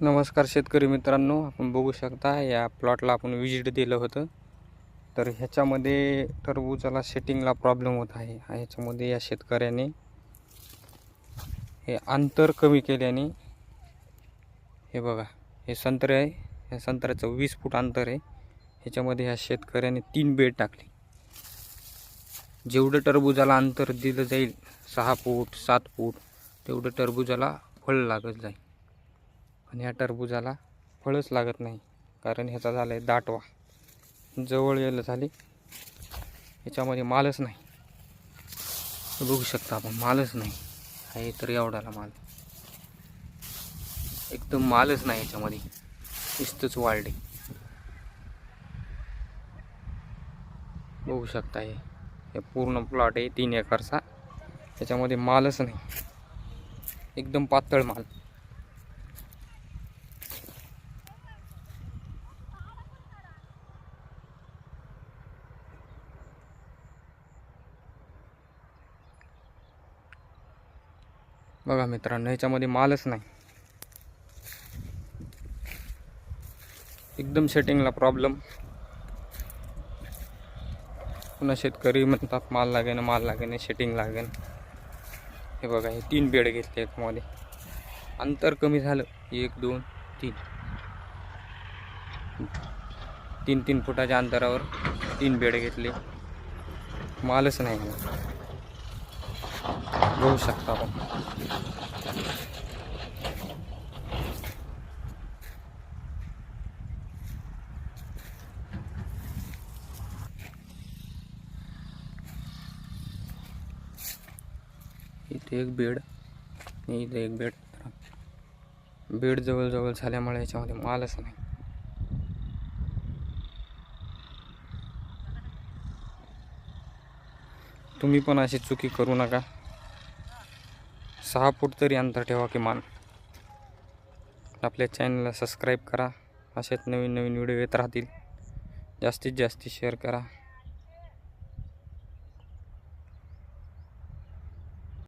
नमस्कार शेतकरी मित्रांनो, आपण बघू शकता या प्लॉटला आपण विजिट दिलं होतं. तर ह्याच्यामध्ये टरबूजाला सेटिंगला प्रॉब्लेम होत आहे. ह्याच्यामध्ये या शेतकऱ्याने हे अंतर कमी केल्याने, हे बघा, हे संत्रे आहे, या संत्र्याचं 20 फूट अंतर आहे. ह्याच्यामध्ये ह्या शेतकऱ्याने 3 बेड टाकले. जेवढं टरबूजाला अंतर दिलं जाईल 6 फूट 7 फूट तेवढं टरबूजाला फळ लागत जाईल. आणि ह्या टरबूजाला फळच लागत नाही, कारण ह्याचा झाला आहे दाटवा, जवळ यायला झाली, ह्याच्यामध्ये मालच नाही. बघू शकता आपण, मालच नाही आहे. तर एवढाला माल, एकदम मालच नाही ह्याच्यामध्ये, नुसतंच वाढले. बघू शकता हे पूर्ण प्लॉट आहे 3 एकरचा, त्याच्यामध्ये मालच नाही, एकदम पातळ माल. बघा मित्रांनो, ह्याच्यामध्ये मालच नाही, एकदम सेटिंगला प्रॉब्लेम. पुन्हा शेतकरी म्हणतात माल लागेन सेटिंग लागेन. हे बघा, हे 3 बेड घेतले ह्याच्यामध्ये, अंतर कमी झालं, 1 2 3 फुटाच्या अंतरावर 3 बेड घेतले, मालच नाही. बघू शकता आपण. इथे एक बेड, इथे एक बेड. बेड जवळ झाल्यामुळे याच्यामध्ये मालच नाही. तुम्ही पण अशी चुकी करू नका. 6 फूट तरी अंतर ठेवा किमान. आपल्या चॅनलला सबस्क्राईब करा. असेच नवीन व्हिडिओ येत राहतील. जास्तीत जास्त शेअर करा.